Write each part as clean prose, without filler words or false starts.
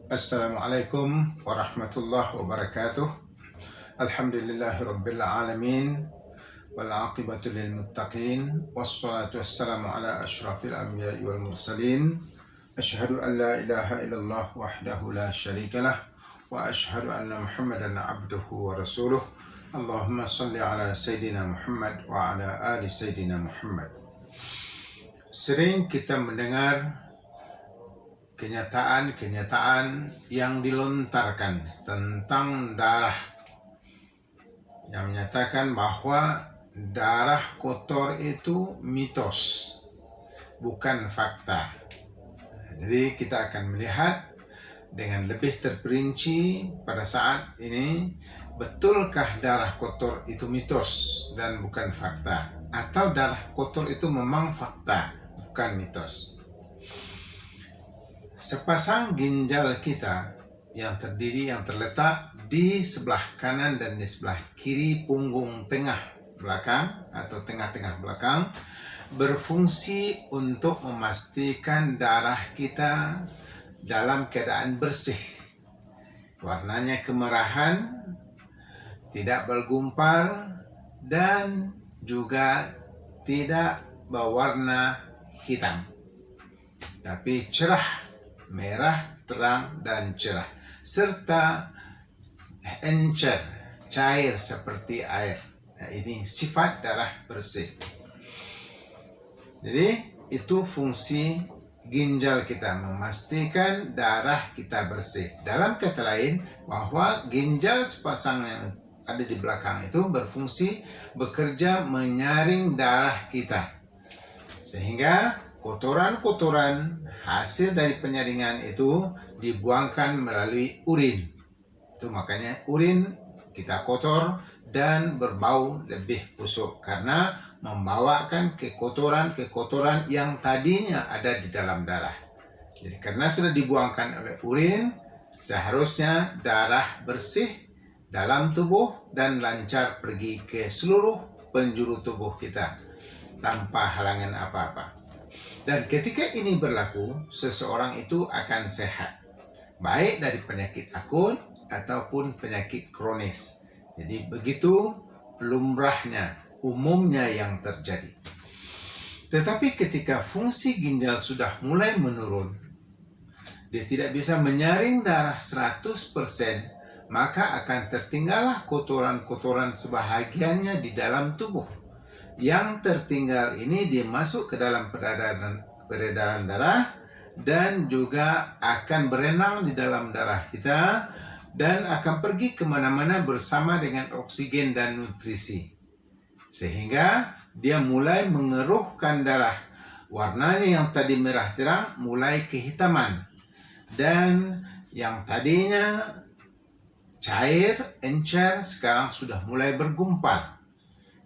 Assalamualaikum warahmatullahi wabarakatuh. Alhamdulillahirabbil alamin wal aqibatu lil muttaqin wassalatu wassalamu ala asyrafil anbiya'i wal mursalin. Asyhadu an la ilaha illallah wahdahu la syarikalah wa asyhadu anna Muhammadan abduhu wa rasuluh. Allahumma salli ala Sayyidina Muhammad wa ala ali Sayyidina Muhammad. Sering kita mendengar kenyataan-kenyataan yang dilontarkan tentang darah, yang menyatakan bahwa darah kotor itu mitos, bukan fakta. Jadi kita akan melihat dengan lebih terperinci pada saat ini, betulkah darah kotor itu mitos dan bukan fakta, atau darah kotor itu memang fakta, bukan mitos. Sepasang ginjal kita yang terletak di sebelah kanan dan di sebelah kiri punggung tengah belakang atau tengah-tengah belakang berfungsi untuk memastikan darah kita dalam keadaan bersih. Warnanya kemerahan, tidak bergumpal, dan juga tidak berwarna hitam, tapi cerah, merah, terang, dan cerah, serta encer, cair seperti air. Nah, ini sifat darah bersih. Jadi itu fungsi ginjal kita, memastikan darah kita bersih. Dalam kata lain, bahwa ginjal sepasang yang ada di belakang itu berfungsi bekerja menyaring darah kita, sehingga kotoran-kotoran hasil dari penyaringan itu dibuangkan melalui urin. Itu makanya urin kita kotor dan berbau lebih busuk, karena membawakan kekotoran-kekotoran yang tadinya ada di dalam darah. Jadi karena sudah dibuangkan oleh urin, seharusnya darah bersih dalam tubuh dan lancar pergi ke seluruh penjuru tubuh kita tanpa halangan apa-apa. Dan ketika ini berlaku, seseorang itu akan sehat, baik dari penyakit akut ataupun penyakit kronis. Jadi begitu lumrahnya, umumnya yang terjadi. Tetapi ketika fungsi ginjal sudah mulai menurun, dia tidak bisa menyaring darah 100%, maka akan tertinggallah kotoran-kotoran sebahagiannya di dalam tubuh. Yang tertinggal ini dimasuk ke dalam peredaran darah dan juga akan berenang di dalam darah kita dan akan pergi kemana-mana bersama dengan oksigen dan nutrisi, sehingga dia mulai mengeruhkan darah. Warnanya yang tadi merah terang mulai kehitaman, dan yang tadinya cair, encer, sekarang sudah mulai bergumpal.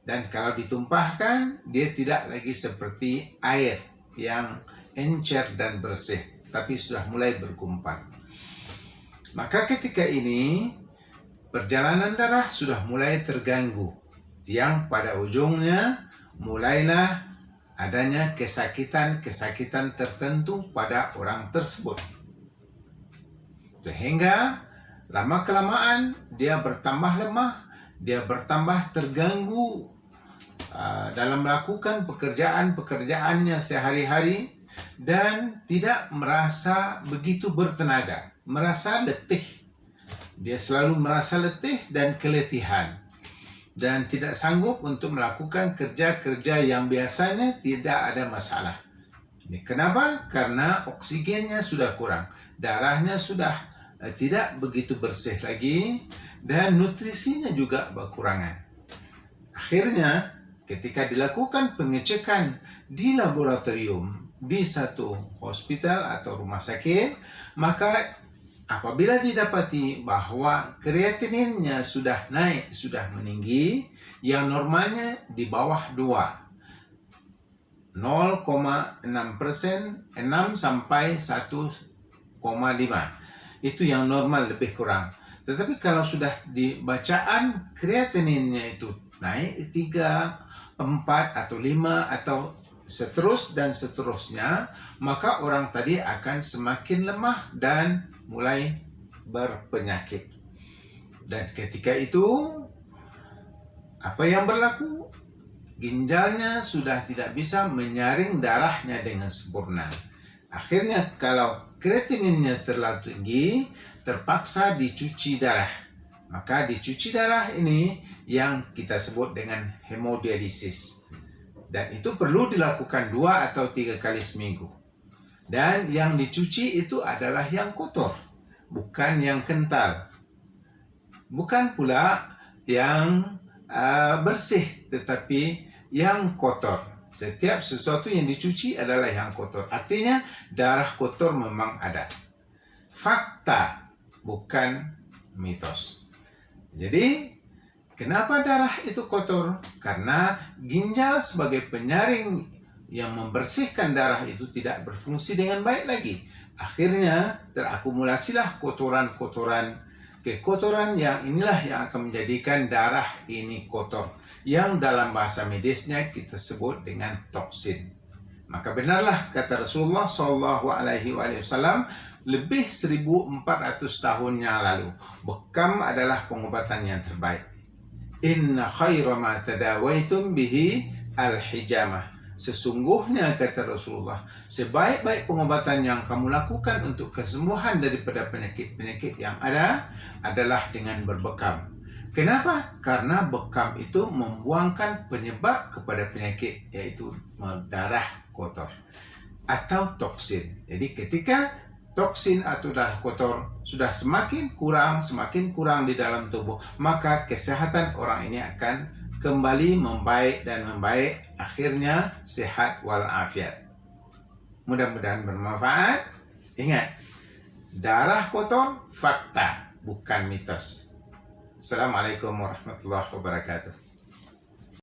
Dan kalau ditumpahkan, dia tidak lagi seperti air yang encer dan bersih, tapi sudah mulai bergumpal. Maka ketika ini, perjalanan darah sudah mulai terganggu, yang pada ujungnya mulailah adanya kesakitan-kesakitan tertentu pada orang tersebut. Sehingga lama-kelamaan dia bertambah lemah, dia bertambah terganggu dalam melakukan pekerjaan-pekerjaannya sehari-hari, dan tidak merasa begitu bertenaga, merasa letih. Dia selalu merasa letih dan keletihan, dan tidak sanggup untuk melakukan kerja-kerja yang biasanya tidak ada masalah. Ini kenapa? Karena oksigennya sudah kurang, darahnya sudah tidak begitu bersih lagi, dan nutrisinya juga berkurangan. Akhirnya, ketika dilakukan pengecekan di laboratorium di satu hospital atau rumah sakit, maka apabila didapati bahwa kreatininnya sudah naik, sudah meninggi, yang normalnya di bawah 2, 0,6%, 6 sampai 1,5. Itu yang normal, lebih kurang. Tetapi kalau sudah dibacaan kreatininnya itu naik 3, 4, atau 5, atau seterusnya, maka orang tadi akan semakin lemah dan mulai berpenyakit. Dan ketika itu, apa yang berlaku? Ginjalnya sudah tidak bisa menyaring darahnya dengan sempurna. Akhirnya kalau kreatininnya terlalu tinggi, terpaksa dicuci darah. Maka dicuci darah ini yang kita sebut dengan hemodialisis. Dan itu perlu dilakukan 2 atau 3 kali seminggu. Dan yang dicuci itu adalah yang kotor, bukan yang kental. Bukan pula yang bersih, tetapi yang kotor. Setiap sesuatu yang dicuci adalah yang kotor. Artinya darah kotor memang ada. Fakta, bukan mitos. Jadi, kenapa darah itu kotor? Karena ginjal sebagai penyaring yang membersihkan darah itu tidak berfungsi dengan baik lagi. Akhirnya terakumulasilah kekotoran yang inilah yang akan menjadikan darah ini kotor, yang dalam bahasa medisnya kita sebut dengan toksin. Maka benarlah kata Rasulullah SAW, lebih 1400 tahun yang lalu, bekam adalah pengobatan yang terbaik. Inna khaira ma tadawaitum bihi al-hijamah. Sesungguhnya kata Rasulullah, sebaik-baik pengobatan yang kamu lakukan untuk kesembuhan daripada penyakit-penyakit yang ada adalah dengan berbekam. Kenapa? Karena bekam itu membuangkan penyebab kepada penyakit, yaitu darah kotor atau toksin. Jadi ketika toksin atau darah kotor sudah semakin kurang di dalam tubuh, maka kesehatan orang ini akan kembali membaik dan membaik, akhirnya sehat walafiat. Mudah-mudahan bermanfaat. Ingat, darah kotor fakta, bukan mitos. Assalamualaikum warahmatullahi wabarakatuh.